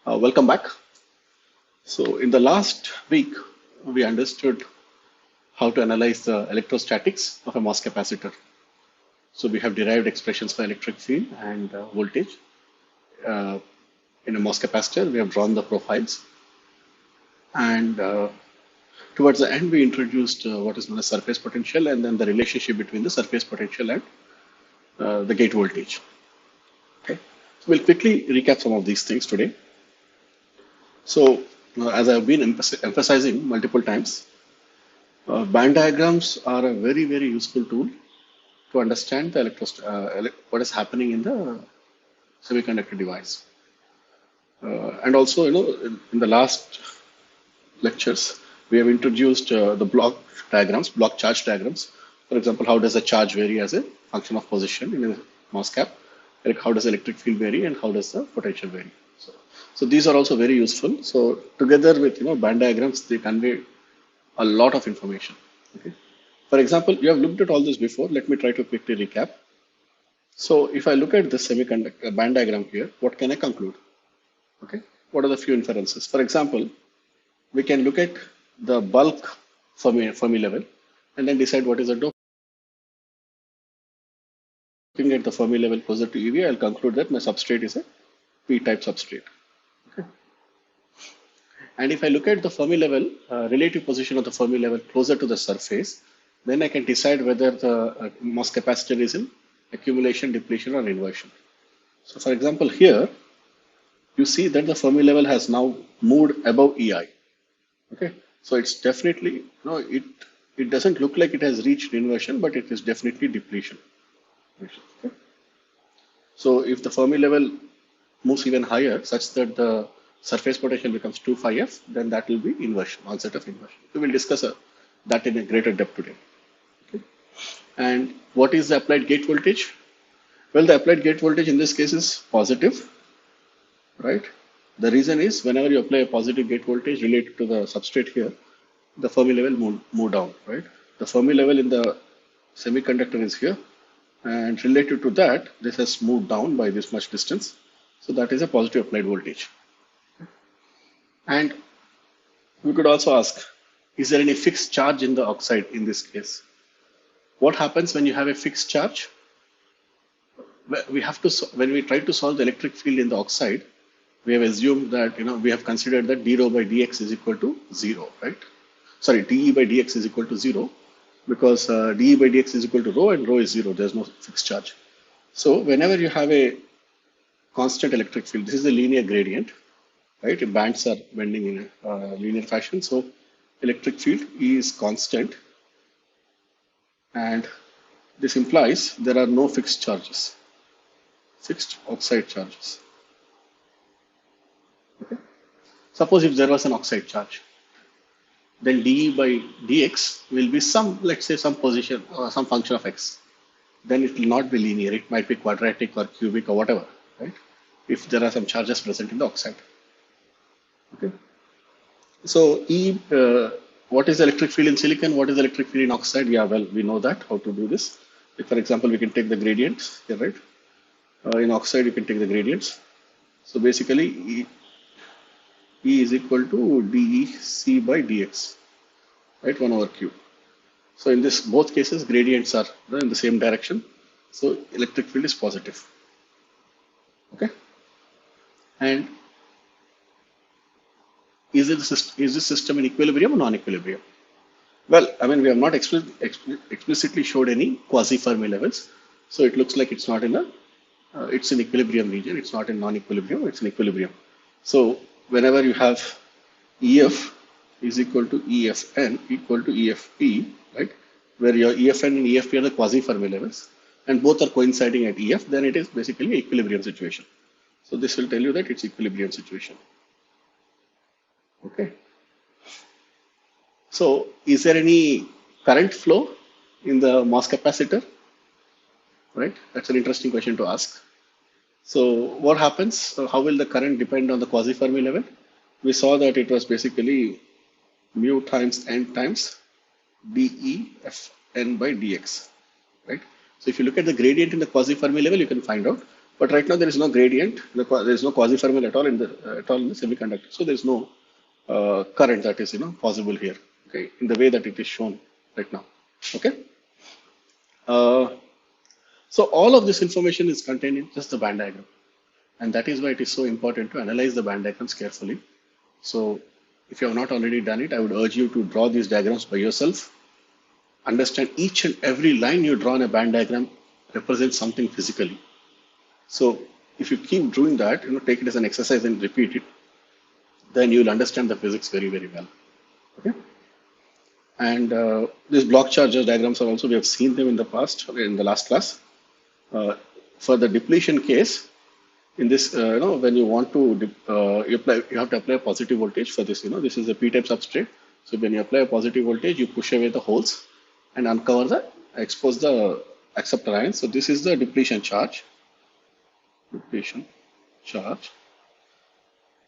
Welcome back. So in the last week, we understood how to analyze the electrostatics of a MOS capacitor. So we have derived expressions for electric field and voltage. In a MOS capacitor, we have drawn the profiles. And towards the end, we introduced what is known as surface potential and then the relationship between the surface potential and the gate voltage. Okay. So we'll quickly recap some of these things today. So as I've been emphasizing multiple times, band diagrams are a very, very useful tool to understand the what is happening in the semiconductor device. And also, in the last lectures, we have introduced the block diagrams, block charge diagrams. For example, how does the charge vary as a function of position in a MOS cap? Like how does electric field vary and how does the potential vary? So these are also very useful. So together with band diagrams, they convey a lot of information. Okay. For example, you have looked at all this before. Let me try to quickly recap. So if I look at the semiconductor band diagram here, what can I conclude? Okay. What are the few inferences? For example, we can look at the bulk Fermi level and then decide what is the dopant. Looking at the Fermi level closer to EV, I'll conclude that my substrate is a P-type substrate. Okay. And if I look at the Fermi level, relative position of the Fermi level closer to the surface, then I can decide whether the MOS capacitor is in accumulation, depletion, or inversion. So for example, here, you see that the Fermi level has now moved above EI. Okay, so it's definitely, it doesn't look like it has reached inversion, but it is definitely depletion. Okay. So if the Fermi level moves even higher, such that the surface potential becomes 2 phi f, then that will be inversion, onset of inversion. We will discuss that in a greater depth today. Okay. And what is the applied gate voltage? Well, the applied gate voltage in this case is positive, right? The reason is whenever you apply a positive gate voltage related to the substrate here, the Fermi level move down, right? The Fermi level in the semiconductor is here, and related to that, this has moved down by this much distance. So that is a positive applied voltage. And we could also ask, is there any fixed charge in the oxide in this case? What happens when you have a fixed charge? We have to, when we try to solve the electric field in the oxide, we have assumed that, we have considered that d rho by dx is equal to 0, right? Sorry, dE by dx is equal to 0 because dE by dx is equal to rho and rho is 0. There's no fixed charge. So whenever you have a constant electric field, this is a linear gradient, right? The bands are bending in a linear fashion. So electric field is constant. And this implies there are no fixed charges, fixed oxide charges. Okay. Suppose if there was an oxide charge, then dE by dx will be some, let's say some position or some function of x. Then it will not be linear. It might be quadratic or cubic or whatever, right? If there are some charges present in the oxide. Okay. So what is the electric field in silicon? What is the electric field in oxide? Yeah, well, we know that, how to do this. Like for example, we can take the gradients here, right? In oxide, you can take the gradients. So basically, E is equal to dEc by dx, right? 1 over q. So in this, both cases, gradients are in the same direction. So electric field is positive. Okay. And is this system in equilibrium or non-equilibrium? Well, I mean, we have not explicitly showed any quasi-Fermi levels. So it looks like it's not in it's in equilibrium region. It's not in non-equilibrium, it's in equilibrium. So whenever you have EF is equal to EFN equal to EFP, right? Where your EFN and EFP are the quasi-Fermi levels and both are coinciding at EF, then it is basically equilibrium situation. So this will tell you that it's equilibrium situation. Okay. So is there any current flow in the MOS capacitor? Right? That's an interesting question to ask. So what happens? So how will the current depend on the quasi-Fermi level? We saw that it was basically mu times n times dEfn by dx. right? So if you look at the gradient in the quasi-Fermi level, you can find out. But right now there is no gradient, there is no quasi-Fermi at all in the semiconductor. So there is no current that is possible here, okay, in the way that it is shown right now. Okay. So all of this information is contained in just the band diagram, and that is why it is so important to analyze the band diagrams carefully. So if you have not already done it, I would urge you to draw these diagrams by yourself. Understand each and every line you draw in a band diagram represents something physically. So if you keep doing that, take it as an exercise and repeat it, then you will understand the physics very, very well. Okay. And these block charge diagrams are also, we have seen them in the past, in the last class. For the depletion case, in this, when you want to, you have to apply a positive voltage for this. This is a p-type substrate. So when you apply a positive voltage, you push away the holes and expose the acceptor ions. So this is the depletion charge. Depletion charge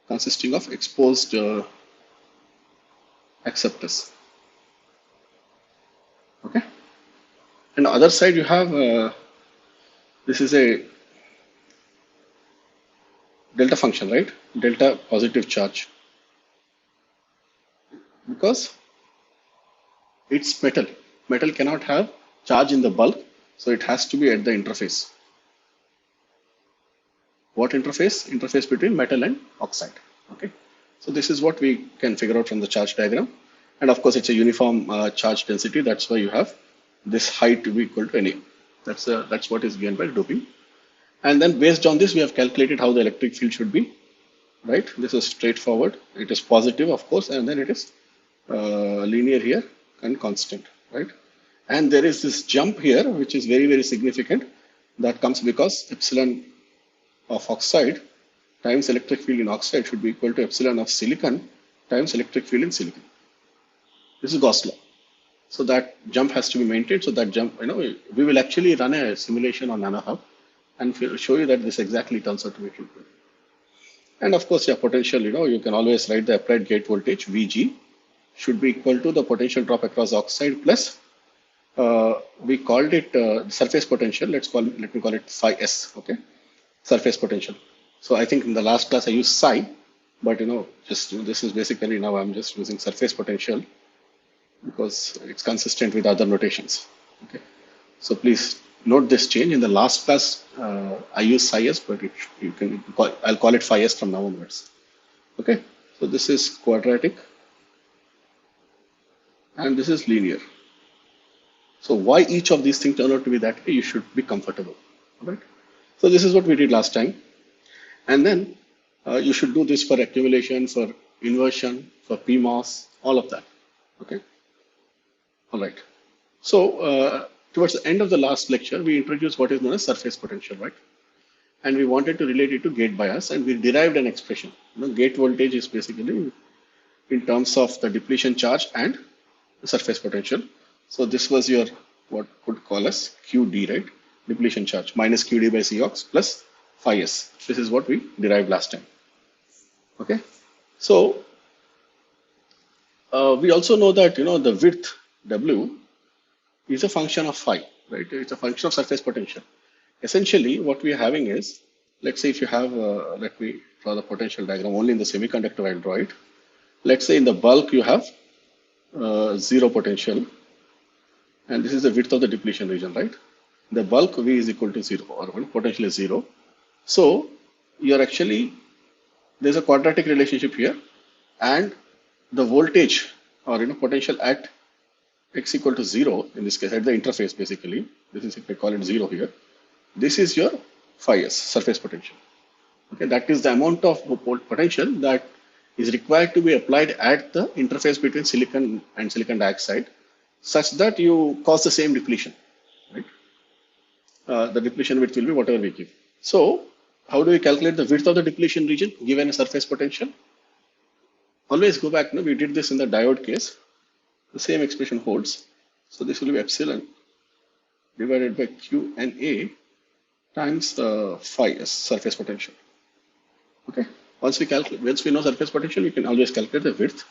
consisting of exposed acceptors. Okay. And the other side you have, this is a delta function, right? Delta positive charge. Because it's metal. Metal cannot have charge in the bulk, so it has to be at the interface. What interface? Interface between metal and oxide. Okay. So this is what we can figure out from the charge diagram. And of course, it's a uniform charge density. That's why you have this height to be equal to NA. That's what is given by doping. And then based on this, we have calculated how the electric field should be, right? This is straightforward. It is positive, of course, and then it is linear here and constant, right? And there is this jump here, which is very, very significant. That comes because epsilon of oxide times electric field in oxide should be equal to epsilon of silicon times electric field in silicon. This is Gauss law. So that jump has to be maintained. So that jump, we will actually run a simulation on NanoHub and show you that this exactly turns out to be true. And of course, your potential, you can always write the applied gate voltage VG should be equal to the potential drop across oxide plus we called it surface potential. Let me call it phi S. Okay, surface potential. So I think in the last class I used psi, but this is basically now I'm just using surface potential because it's consistent with other notations. Okay, so please note this change. In the last class I used psi S, but I'll call it phi S from now onwards. Okay, so this is quadratic and this is linear. So why each of these things turn out to be that way, you should be comfortable. Right? So this is what we did last time. And then you should do this for accumulation, for inversion, for PMOS, all of that. Okay. All right. So towards the end of the last lecture, we introduced what is known as surface potential, right? And we wanted to relate it to gate bias, and we derived an expression. Gate voltage is basically in terms of the depletion charge and the surface potential. So this was your what could call as QD, right? Depletion charge minus QD by Cox plus phi S. This is what we derived last time. Okay. So we also know that the width W is a function of phi, right? It's a function of surface potential. Essentially, what we are having is, let's say if you have, let me draw the potential diagram only in the semiconductor. I'll draw it. Let's say in the bulk you have zero potential, and this is the width of the depletion region, right? The bulk V is equal to 0, or potential is 0. So you're actually, there's a quadratic relationship here, and the voltage or potential at x equal to 0, in this case at the interface basically, this is, if I call it 0 here, this is your phi S, surface potential. Okay, that is the amount of potential that is required to be applied at the interface between silicon and silicon dioxide, such that you cause the same depletion, right? The depletion width will be whatever we give. So how do we calculate the width of the depletion region given a surface potential? Always go back, we did this in the diode case. The same expression holds. So this will be epsilon divided by QNA times the phi S, surface potential. Okay. Once we know surface potential, we can always calculate the width,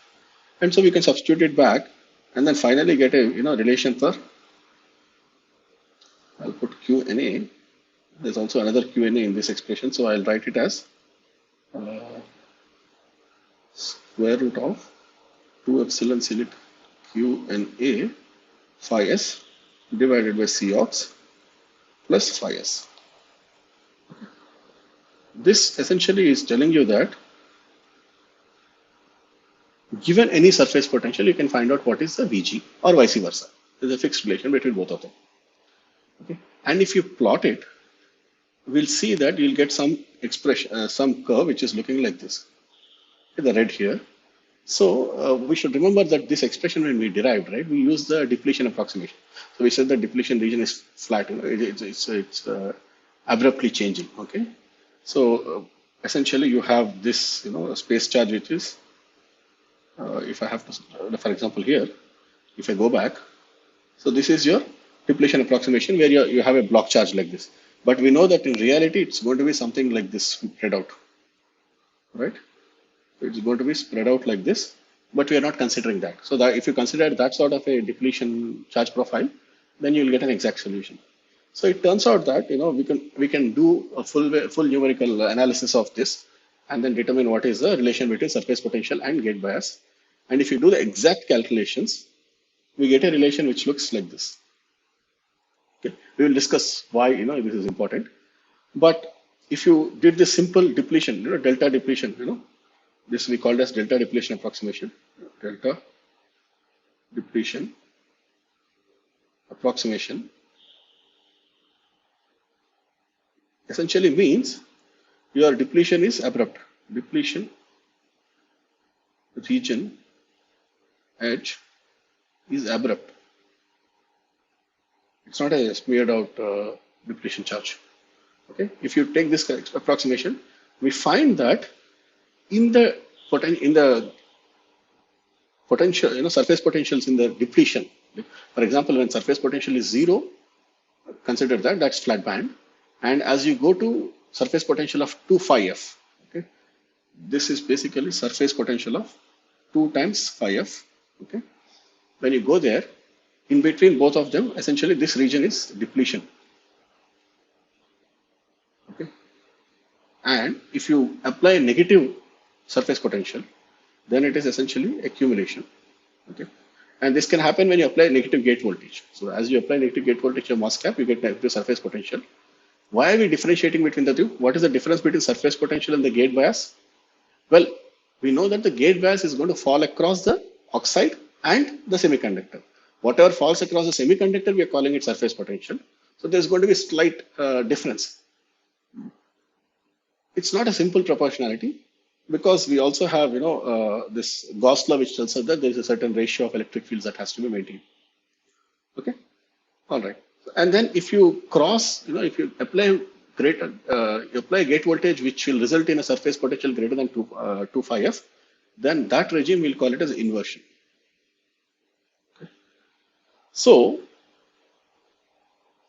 and so we can substitute it back, and then finally get a relation for QNA, there's also another QNA in this expression, so I'll write it as square root of 2 epsilon silent QNA phi s divided by Cox plus phi s. This essentially is telling you that given any surface potential, you can find out what is the Vg or vice versa. There's a fixed relation between both of them. Okay. And if you plot it, we'll see that you'll get some expression, some curve which is looking like this. The red here. So we should remember that this expression when we derived, right, we use the depletion approximation. So we said the depletion region is flat, it's abruptly changing. Okay. So essentially you have this, space charge which is, if I have to, for example, here, if I go back, so this is your depletion approximation where you have a block charge like this. But we know that in reality, it's going to be something like this spread out, right? So it's going to be spread out like this, but we are not considering that. So that if you consider that sort of a depletion charge profile, then you'll get an exact solution. So it turns out that we can do a full numerical analysis of this and then determine what is the relation between surface potential and gate bias. And if you do the exact calculations, we get a relation which looks like this. Okay. We will discuss why this is important. But if you did this simple depletion, delta depletion, this we called as delta depletion approximation. Delta depletion approximation essentially means your depletion is abrupt. Depletion region edge is abrupt. It's not a smeared out depletion charge. Okay. If you take this approximation, we find that in the potential, surface potentials in the depletion. For example, when surface potential is 0, consider that's flat band. And as you go to surface potential of 2 phi f, okay, this is basically surface potential of 2 times phi f. Okay, when you go there, in between both of them, essentially this region is depletion. Okay, and if you apply negative surface potential, then it is essentially accumulation. Okay, and this can happen when you apply negative gate voltage. So as you apply negative gate voltage to MOS cap, you get negative surface potential. Why are we differentiating between the two? What is the difference between surface potential and the gate bias? Well, we know that the gate bias is going to fall across the oxide and the semiconductor. Whatever falls across the semiconductor, we are calling it surface potential. So there's going to be a slight difference. It's not a simple proportionality because we also have, this Gauss law which tells us that there is a certain ratio of electric fields that has to be maintained. Okay, all right. And then if you cross, if you apply gate voltage which will result in a surface potential greater than 2 phi f, then that regime we'll call it as inversion. Okay. So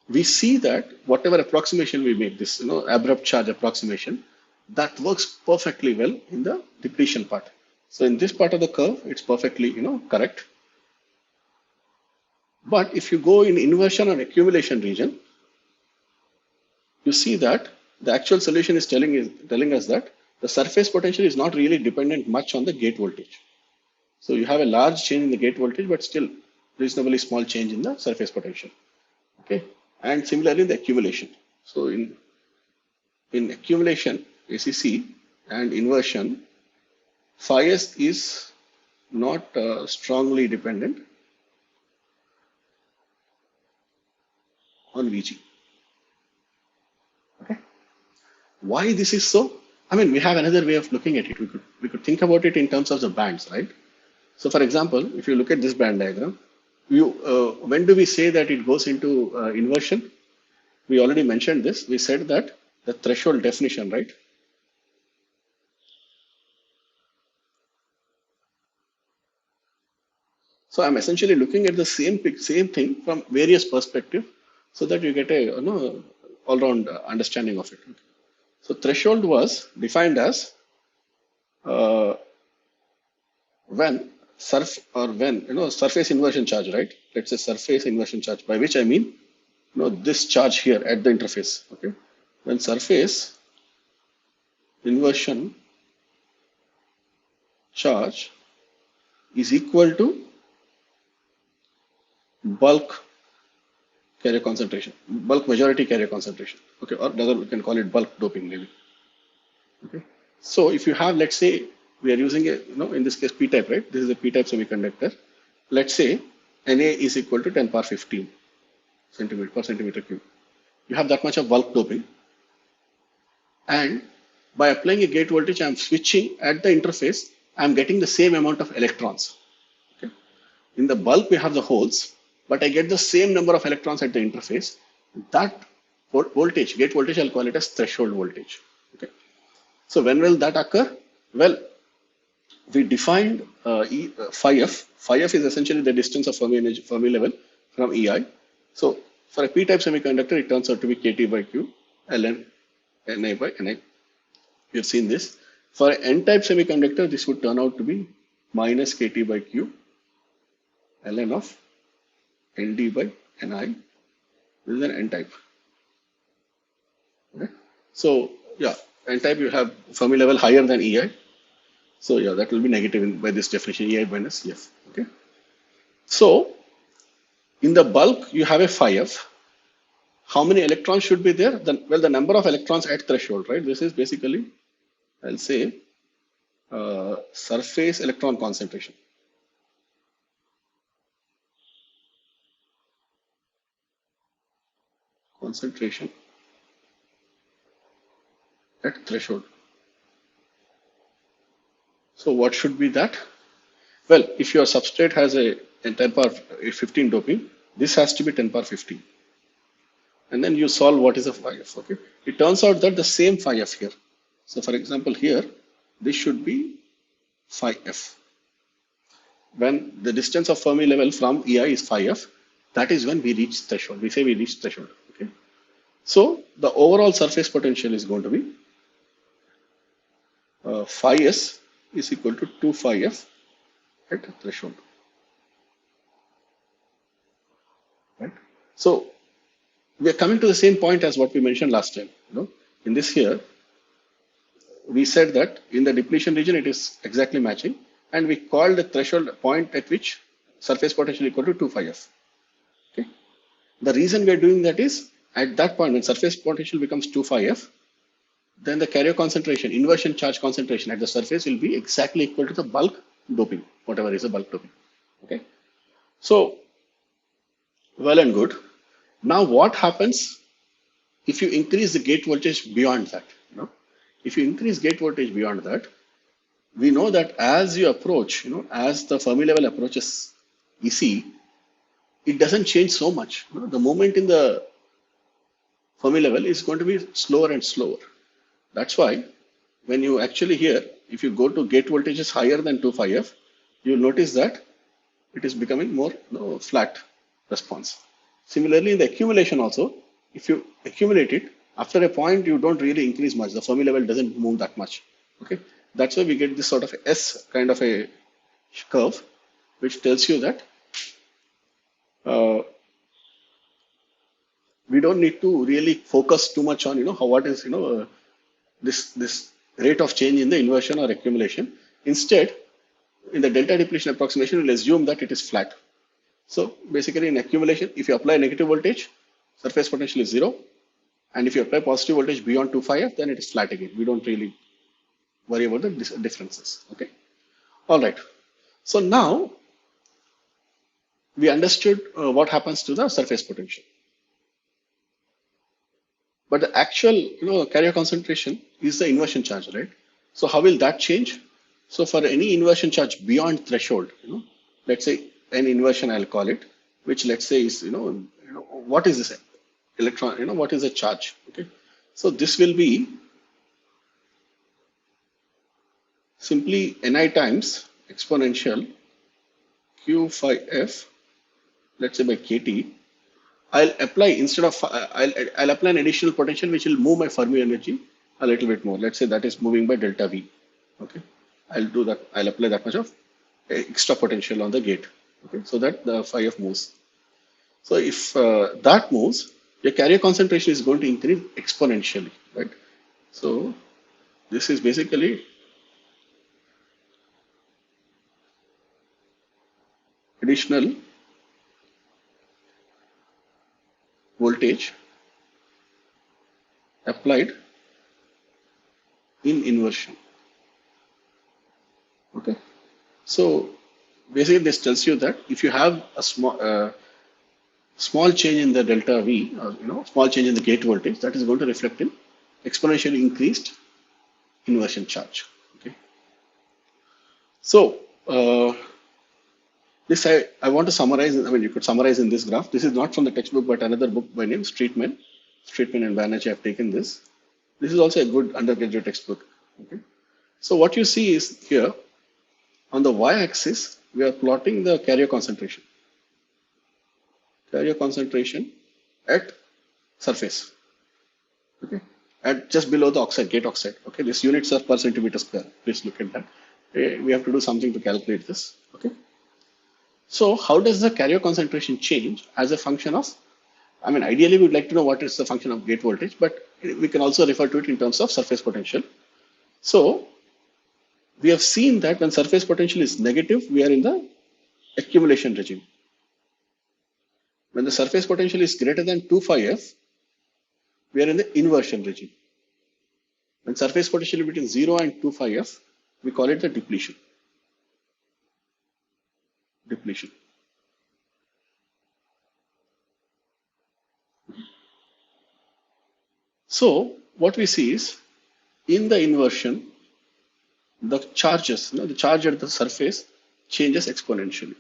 we see that whatever approximation we make, this abrupt charge approximation, that works perfectly well in the depletion part. So in this part of the curve, it's perfectly correct. But if you go in inversion or accumulation region, you see that the actual solution is telling us that the surface potential is not really dependent much on the gate voltage. So you have a large change in the gate voltage, but still reasonably small change in the surface potential. Okay, and similarly in the accumulation. So in accumulation, ACC and inversion, phi s is not strongly dependent on Vg. Okay, why this is so? I mean, we have another way of looking at it. We could think about it in terms of the bands, right? So, for example, if you look at this band diagram, when do we say that it goes into inversion? We already mentioned this. We said that the threshold definition, right? So I'm essentially looking at the same thing from various perspectives, so that you get a all-round understanding of it. Okay. So threshold was defined as when surface inversion charge, right? Let's say surface inversion charge, by which I mean this charge here at the interface. Okay, when surface inversion charge is equal to bulk carrier concentration, bulk majority carrier concentration. Okay, or rather we can call it bulk doping maybe. Okay, so if you have, let's say we are using a, in this case p-type, right? This is a p-type semiconductor. Let's say Na is equal to 10 power 15 centimeter per centimeter cube. You have that much of bulk doping, and by applying a gate voltage, I'm switching at the interface. I'm getting the same amount of electrons. Okay, in the bulk we have the holes, but I get the same number of electrons at the interface. That voltage, gate voltage, I'll call it as threshold voltage. Okay, so when will that occur? Well, we defined phi f. Phi f is essentially the distance of Fermi level from EI. So for a p-type semiconductor, it turns out to be kT by q, ln Na by Ni. We have seen this. For an n-type semiconductor, this would turn out to be minus kT by q, ln of Nd by Ni. This is an n-type. Okay. So yeah, n-type you have Fermi level higher than EI. So yeah, that will be negative by this definition, EI minus F. Okay. So in the bulk, you have a phi f. How many electrons should be there? Well, the number of electrons at threshold, right? This is basically, I'll say, surface electron concentration. Concentration at threshold. So what should be that? Well, if your substrate has a 10 power 15 doping, this has to be 10 power 15. And then you solve what is a phi f. Okay, it turns out that the same phi f here. So for example, here this should be phi f. When the distance of Fermi level from EI is phi f, that is when we reach threshold. We say we reach threshold. Okay, so the overall surface potential is going to be phi s is equal to 2 phi f at threshold. Right. So we are coming to the same point as what we mentioned last time. In this here, we said that in the depletion region it is exactly matching, and we called the threshold point at which surface potential equal to 2 phi f. Okay. The reason we are doing that is at that point when surface potential becomes 2 phi f, then the carrier concentration, inversion charge concentration at the surface will be exactly equal to the bulk doping, whatever is the bulk doping. Okay. So well and good. Now what happens if you increase the gate voltage beyond that? If you increase gate voltage beyond that, we know that as you approach, as the Fermi level approaches EC, it doesn't change so much. The movement in the Fermi level is going to be slower and slower. That's why when you actually here, if you go to gate voltages higher than 2 phi f, you'll notice that it is becoming more flat response. Similarly, in the accumulation also, if you accumulate it, after a point, you don't really increase much. The Fermi level doesn't move that much. Okay, that's why we get this sort of S kind of a curve, which tells you that we don't need to really focus too much on what is this rate of change in the inversion or accumulation. Instead, in the delta depletion approximation, we'll assume that it is flat. So basically, in accumulation, if you apply negative voltage, surface potential is 0. And if you apply positive voltage beyond 2 phi f, then it is flat again. We don't really worry about the differences. Okay. All right. So now we understood what happens to the surface potential. But the actual carrier concentration is the inversion charge, right? So how will that change? So for any inversion charge beyond threshold, let's say an inversion, I'll call it, which let's say is what is this electron? What is the charge? Okay, so this will be simply Ni times exponential q phi f, let's say by kT. I'll apply instead of I'll apply an additional potential which will move my Fermi energy a little bit more. Let's say that is moving by delta V. Okay, I'll do that. I'll apply that much of extra potential on the gate. Okay, so that the phi f moves. So if that moves, your carrier concentration is going to increase exponentially, right? So this is basically additional voltage applied in inversion. Okay, so basically this tells you that if you have a small change in the delta V, or small change in the gate voltage, that is going to reflect in exponentially increased inversion charge. Okay, so this I want to summarize. I mean, you could summarize in this graph. This is not from the textbook, but another book by name Streetman and Banerjee have taken this. This is also a good undergraduate textbook. Okay, so what you see is here on the y-axis we are plotting the carrier concentration at surface. Okay, at just below the oxide, gate oxide. Okay, this units are per centimeter square. Please look at that. We have to do something to calculate this. Okay, so how does the carrier concentration change as a function of, I mean, ideally we would like to know what is the function of gate voltage, but we can also refer to it in terms of surface potential. So we have seen that when surface potential is negative, we are in the accumulation regime. When the surface potential is greater than 2 phi f, we are in the inversion regime. When surface potential is between 0 and 2 phi f, we call it the depletion. So what we see is in the inversion, the charges, the charge at the surface changes exponentially.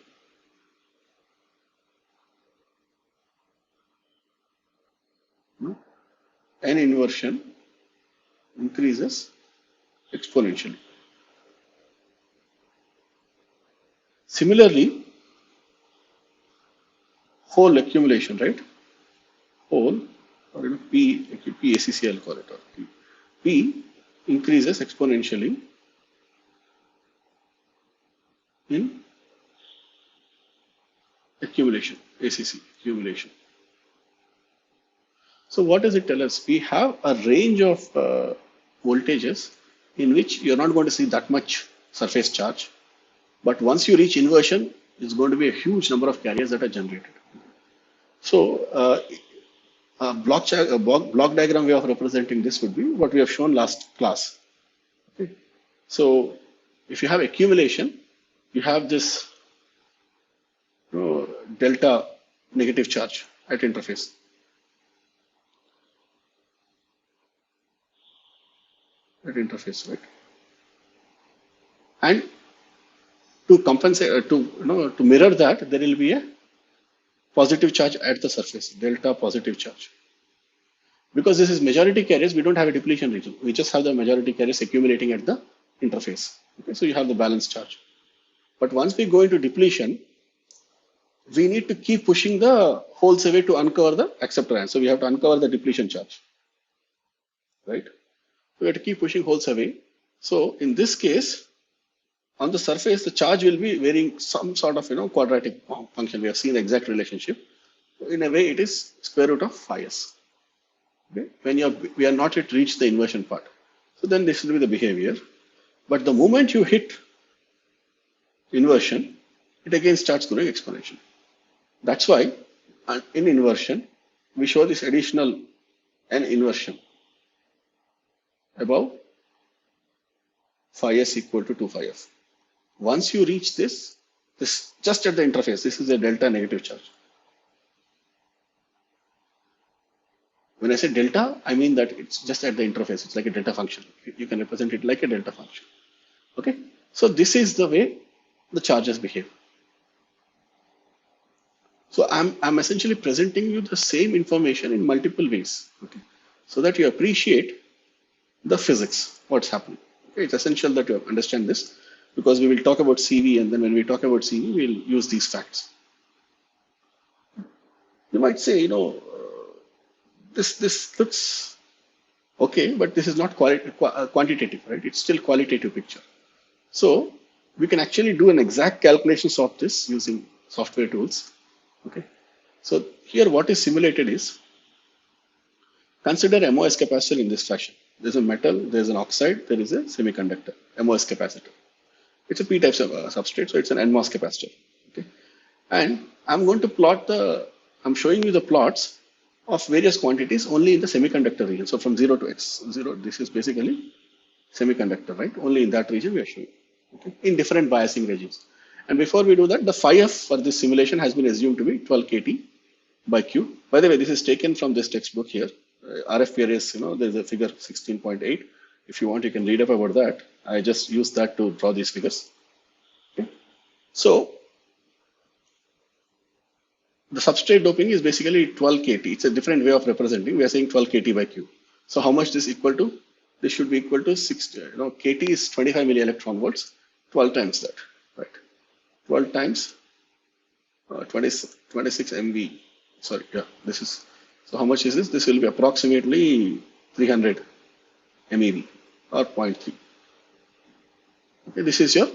And inversion increases exponentially. Similarly, hole accumulation, right? Hole, or PACC I'll call it, or P increases exponentially in accumulation, ACC, accumulation. So what does it tell us? We have a range of voltages in which you're not going to see that much surface charge. But once you reach inversion, it's going to be a huge number of carriers that are generated. So a block diagram way of representing this would be what we have shown last class. Okay. So if you have accumulation, you have this delta negative charge at interface. Right? And to compensate, to mirror that, there will be a positive charge at the surface, delta positive charge. Because this is majority carriers, we don't have a depletion region. We just have the majority carriers accumulating at the interface. Okay, so you have the balance charge. But once we go into depletion, we need to keep pushing the holes away to uncover the acceptor ion. So we have to uncover the depletion charge, right? We have to keep pushing holes away. So in this case, on the surface, the charge will be varying some sort of quadratic function. We have seen the exact relationship. In a way, it is square root of phi s. Okay? When we are not yet reached the inversion part. So then this will be the behavior. But the moment you hit inversion, it again starts growing exponentially. That's why in inversion, we show this additional n inversion above phi s equal to 2 phi f. Once you reach this just at the interface, this is a delta negative charge. When I say delta, I mean that it's just at the interface. It's like a delta function. You can represent it like a delta function. Okay. So this is the way the charges behave. So I'm essentially presenting you the same information in multiple ways. Okay. So that you appreciate the physics, what's happening. Okay. It's essential that you understand this, because we will talk about CV, and then when we talk about CV, we'll use these facts. You might say, this looks okay, but this is not quantitative, right? It's still qualitative picture. So we can actually do an exact calculations of this using software tools. Okay. So here what is simulated is Consider MOS capacitor in this fashion. There's a metal, there's an oxide, there is a semiconductor, MOS capacitor. It's a P-type substrate, so it's an NMOS capacitor. Okay, and I'm showing you the plots of various quantities only in the semiconductor region. So from 0 to x, 0, this is basically semiconductor, right? Only in that region we are showing, okay, in different biasing regimes. And before we do that, the phi f for this simulation has been assumed to be 12 kT by Q. By the way, this is taken from this textbook here. RF PRS, there's a figure 16.8. If you want, you can read up about that. I just used that to draw these figures. Okay. So the substrate doping is basically 12 kT. It's a different way of representing. We are saying 12 kT by Q. So how much this equal to? This should be equal to 6. KT is 25 milli electron volts. 12 times that, right? 12 times 26 MV. Sorry, yeah, this is. So how much is this? This will be approximately 300 MeV or 0.3. Okay, this is your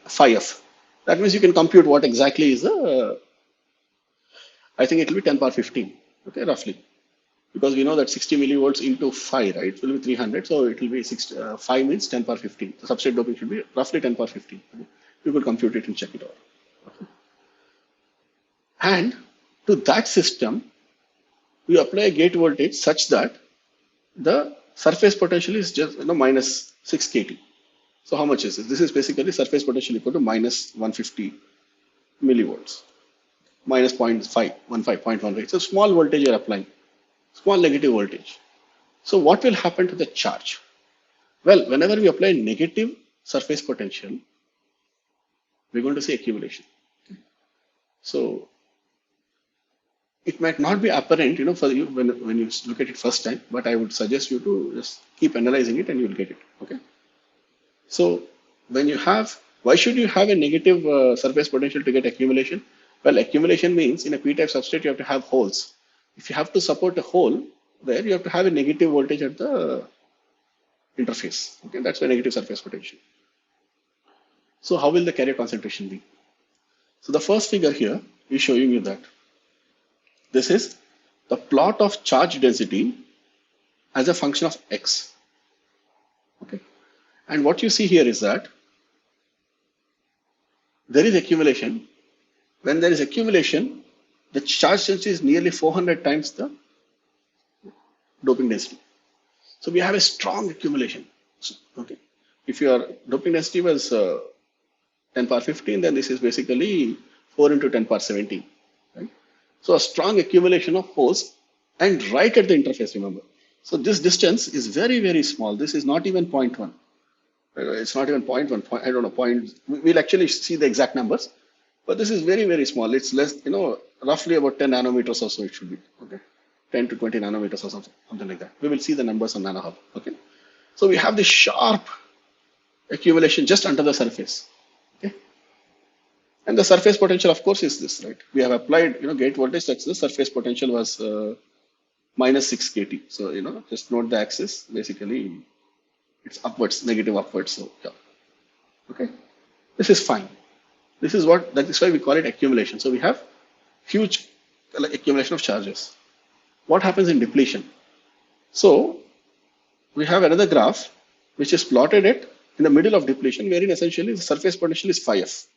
phi f. That means you can compute what exactly is the. I think it will be 10 power 15. Okay, roughly, because we know that 60 millivolts into phi, right? It will be 300, so it will be 5 means 10 power 15. The substrate doping should be roughly 10 power 15. Okay? You could compute it and check it out. Okay. And to that system, we apply a gate voltage such that the surface potential is just minus 6 kT. So how much is this? This is basically surface potential equal to minus 150 millivolts, minus 0.5, 0.18. So small voltage you are applying, small negative voltage. So what will happen to the charge? Well, whenever we apply negative surface potential, we're going to see accumulation. Okay. So it might not be apparent, for you when you look at it first time, but I would suggest you to just keep analyzing it and you will get it. Okay. So when you have, why should you have a negative surface potential to get accumulation? Well, accumulation means in a P-type substrate you have to have holes. If you have to support a hole there, you have to have a negative voltage at the interface. Okay, that's the negative surface potential. So how will the carrier concentration be? So the first figure here is showing you that. This is the plot of charge density as a function of x. Okay. And what you see here is that there is accumulation. When there is accumulation, the charge density is nearly 400 times the doping density. So we have a strong accumulation. Okay. If your doping density was 10 power 15, then this is basically 4 into 10 power 17. Right? So a strong accumulation of holes and right at the interface, remember. So this distance is very, very small. This is not even 0.1. It's not even 0.1, I don't know, we'll actually see the exact numbers, but this is very, very small. It's less, roughly about 10 nanometers or so it should be, okay? 10 to 20 nanometers or something like that. We will see the numbers on NanoHub, okay? So we have this sharp accumulation just under the surface, okay? And the surface potential, of course, is this, right? We have applied, gate voltage, that's the surface potential was minus 6 kT. So, just note the axis, basically, it's upwards, negative upwards. So yeah, okay, this is fine. That is why we call it accumulation. So we have huge accumulation of charges. What happens in depletion? So we have another graph which is plotted in the middle of depletion, wherein essentially the surface potential is phi f.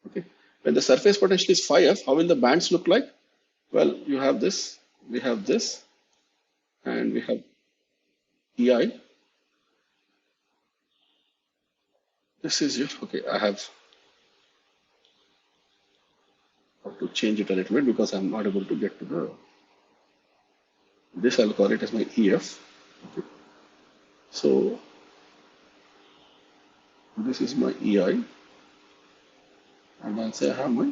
Okay, when the surface potential is phi f, how will the bands look like? Well, you have this, we have this, and we have EI. This is your, okay, I have to change it a little bit because I'm not able to get to this I'll call it as my EF. Okay. So this is my EI, and I'll say I have my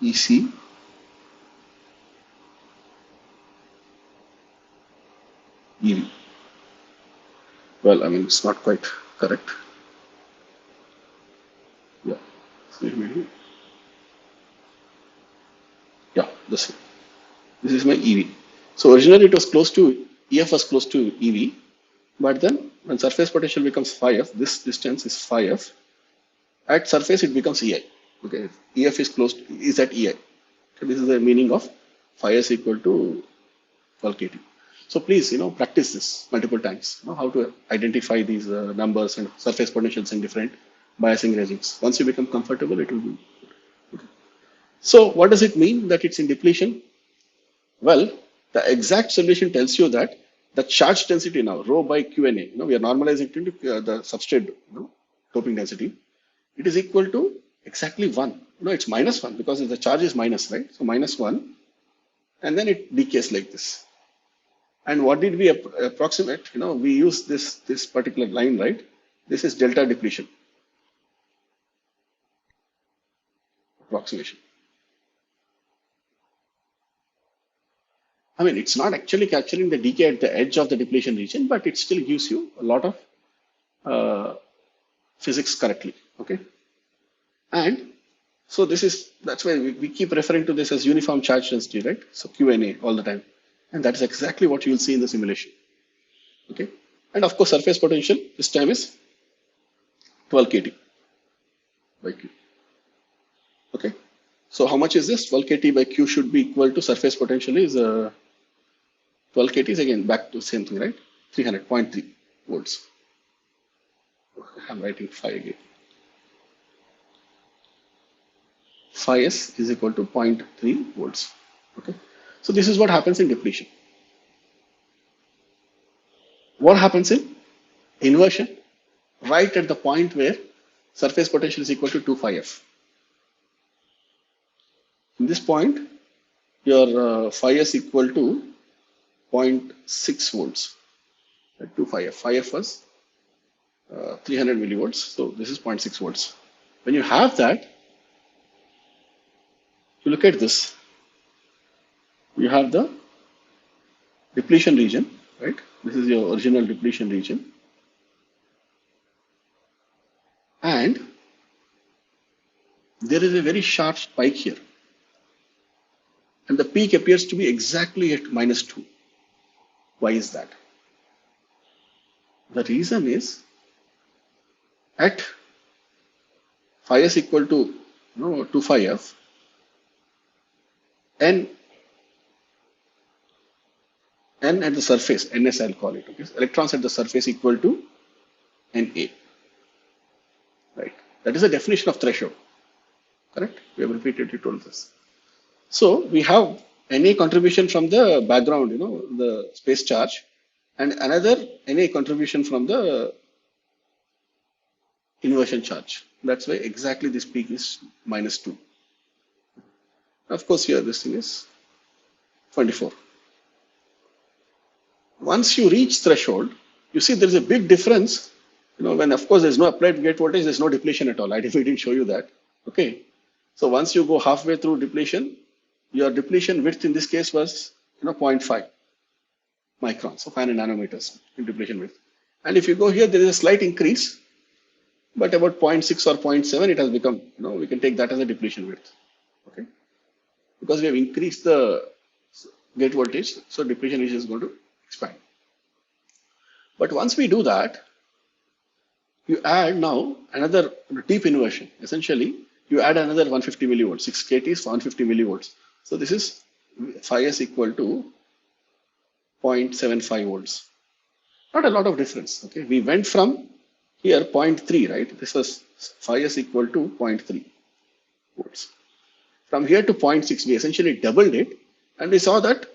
EC, EV. Well, I mean, it's not quite correct. Yeah. So yeah, this is my EV. So originally it was close to, EF was close to EV, but then when surface potential becomes phi f, this distance is phi f. At surface it becomes EI. Okay, EF is close to, is at EI. So this is the meaning of phi s equal to 12 kT. So please, practice this multiple times. How to identify these numbers and surface potentials in different biasing regimes. Once you become comfortable, it will be. So what does it mean that it's in depletion? Well, the exact solution tells you that the charge density now, rho by QNA, we are normalizing it into the substrate doping density. It is equal to exactly 1. It's -1 because the charge is minus, right? So -1, and then it decays like this. And what did we approximate? We use this particular line, right? This is delta depletion approximation. I mean, it's not actually capturing the decay at the edge of the depletion region, but it still gives you a lot of physics correctly. Okay. And so that's why we keep referring to this as uniform charge density, right? So QNA all the time. And that is exactly what you will see in the simulation. Okay. And of course, surface potential this time is 12 kT by Q. Okay. So how much is this? 12 kT by Q should be equal to surface potential is 12 kT is again back to the same thing, right? 300.3 volts. I'm writing phi again. Phi s is equal to 0.3 volts. Okay. So this is what happens in depletion. What happens in inversion? Right at the point where surface potential is equal to 2 phi f. In this point, your phi s equal to 0.6 volts. 2 phi f. Phi f was 300 millivolts. So this is 0.6 volts. When you have that, you look at this. You have the depletion region, right? This is your original depletion region. And there is a very sharp spike here. And the peak appears to be exactly at -2. Why is that? The reason is at phi s equal to 2 phi f, n at the surface, ns I'll call it, okay? Electrons at the surface equal to Na, right? That is the definition of threshold, correct? We have repeatedly told this. So we have Na contribution from the background, the space charge, and another Na contribution from the inversion charge. That's why exactly this peak is -2. Of course, here this thing is 24. Once you reach threshold, you see there is a big difference. When of course there's no applied gate voltage, there's no depletion at all. I didn't show you that. Okay. So once you go halfway through depletion, your depletion width in this case was 0.5 microns, so 500 nanometers in depletion width. And if you go here, there is a slight increase, but about 0.6 or 0.7, it has become, we can take that as a depletion width. Okay. Because we have increased the gate voltage, so depletion region is going to expand. But once we do that, you add now another deep inversion. Essentially, you add another 150 millivolts, 6 kT is 150 millivolts. So this is phi s equal to 0.75 volts. Not a lot of difference. Okay, we went from here 0.3, right? This was phi s equal to 0.3 volts. From here to 0.6, we essentially doubled it, and we saw that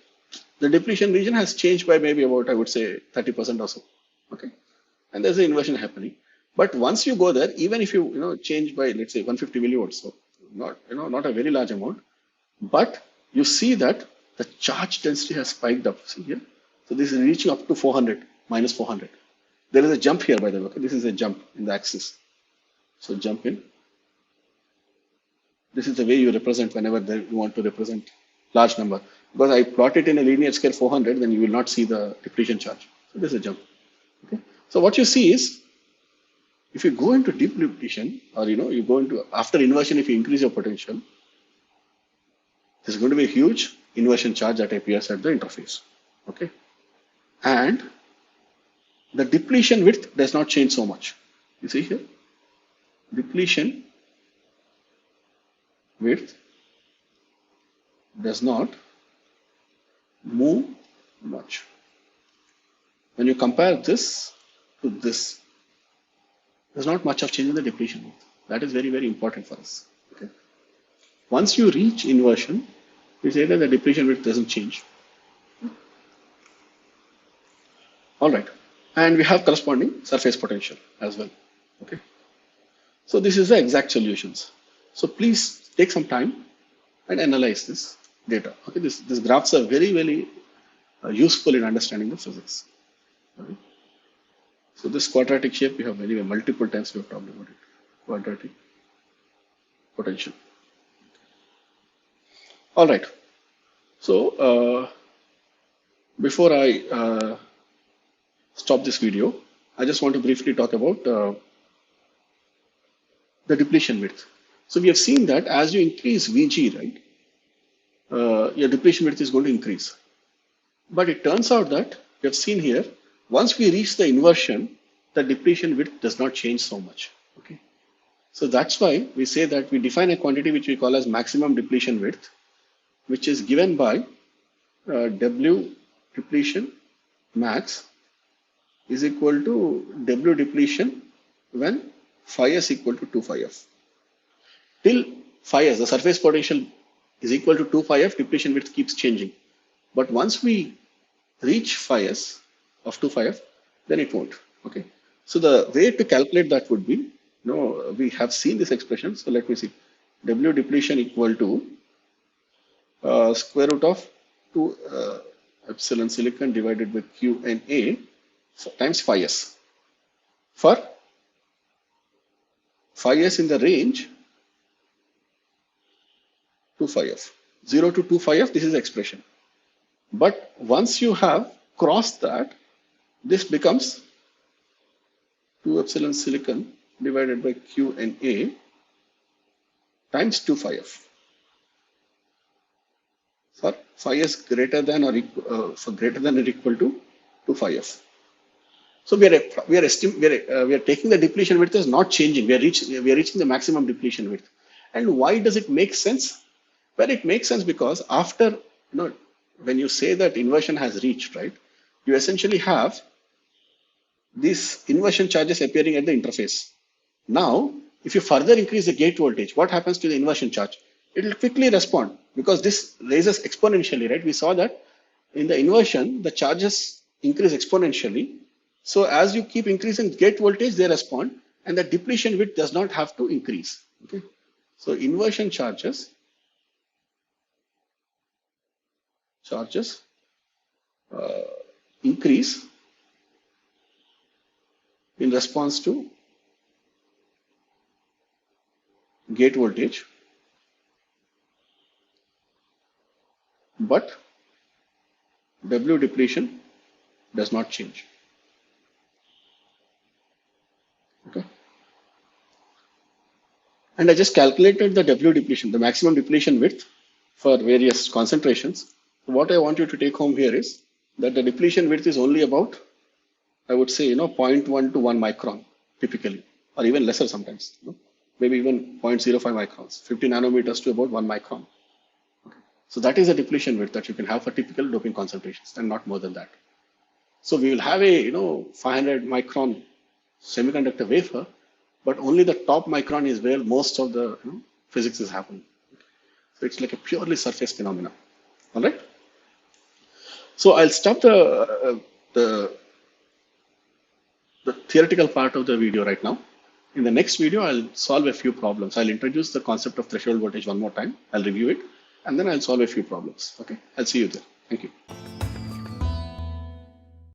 the depletion region has changed by maybe about, I would say, 30% or so. Okay, and there's an inversion happening. But once you go there, even if you change by, let's say, 150 millivolts, so not a very large amount, but you see that the charge density has spiked up. See here, so this is reaching up to 400, -400. There is a jump here, by the way. Okay? This is a jump in the axis. So jump in. This is the way you represent whenever you want to represent large number. Because I plot it in a linear scale 400, then you will not see the depletion charge. So this is a jump. Okay. So what you see is, if you go into deep depletion, or you go into after inversion, if you increase your potential, there's going to be a huge inversion charge that appears at the interface. Okay. And the depletion width does not change so much. You see here, depletion width does not move much. When you compare this to this, there's not much of change in the depletion width. That is very, very important for us. Okay. Once you reach inversion, we say that the depletion width doesn't change. All right. And we have corresponding surface potential as well. Okay. So this is the exact solutions. So please take some time and analyze this data. Okay. These graphs are very, very useful in understanding the physics. Okay. So this quadratic shape, we have anyway multiple times we have talked about it. Quadratic potential. All right. So before I stop this video, I just want to briefly talk about the depletion width. So we have seen that as you increase VG, right, your depletion width is going to increase. But it turns out that we have seen here, once we reach the inversion, the depletion width does not change so much. Okay. So that's why we say that we define a quantity which we call as maximum depletion width, which is given by W depletion max is equal to W depletion when phi s equal to 2 phi f. Till phi s, the surface potential is equal to 2 phi f, depletion width keeps changing. But once we reach phi s of 2 phi f, then it won't. Okay. So the way to calculate that would be, we have seen this expression. So let me see. W depletion equal to square root of 2 epsilon silicon divided by Q and A times phi s. For phi s in the range 2 phi f. 0 to 2 phi f, this is the expression. But once you have crossed that, this becomes 2 epsilon silicon divided by Q and A times 2 phi f. For phi s greater than or equal, for greater than or equal to 2 phi f. So we are taking the depletion width as not changing. We are reaching the maximum depletion width. And why does it make sense? Well, it makes sense because after, when you say that inversion has reached, right, you essentially have these inversion charges appearing at the interface. Now, if you further increase the gate voltage, what happens to the inversion charge? It will quickly respond because this raises exponentially, right? We saw that in the inversion, the charges increase exponentially. So as you keep increasing gate voltage, they respond, and the depletion width does not have to increase. Okay. So inversion charges increase in response to gate voltage, but W depletion does not change. Okay. And I just calculated the W depletion, the maximum depletion width for various concentrations. What I want you to take home here is that the depletion width is only about, I would say, 0.1 to 1 micron typically, or even lesser sometimes, maybe even 0.05 microns, 50 nanometers to about 1 micron. Okay. So that is a depletion width that you can have for typical doping concentrations and not more than that. So we will have a 500 micron semiconductor wafer, but only the top micron is where most of the physics is happening. So it's like a purely surface phenomena. All right. So I'll stop the theoretical part of the video right now. In the next video, I'll solve a few problems. I'll introduce the concept of threshold voltage one more time. I'll review it, and then I'll solve a few problems. Okay. I'll see you there. Thank you.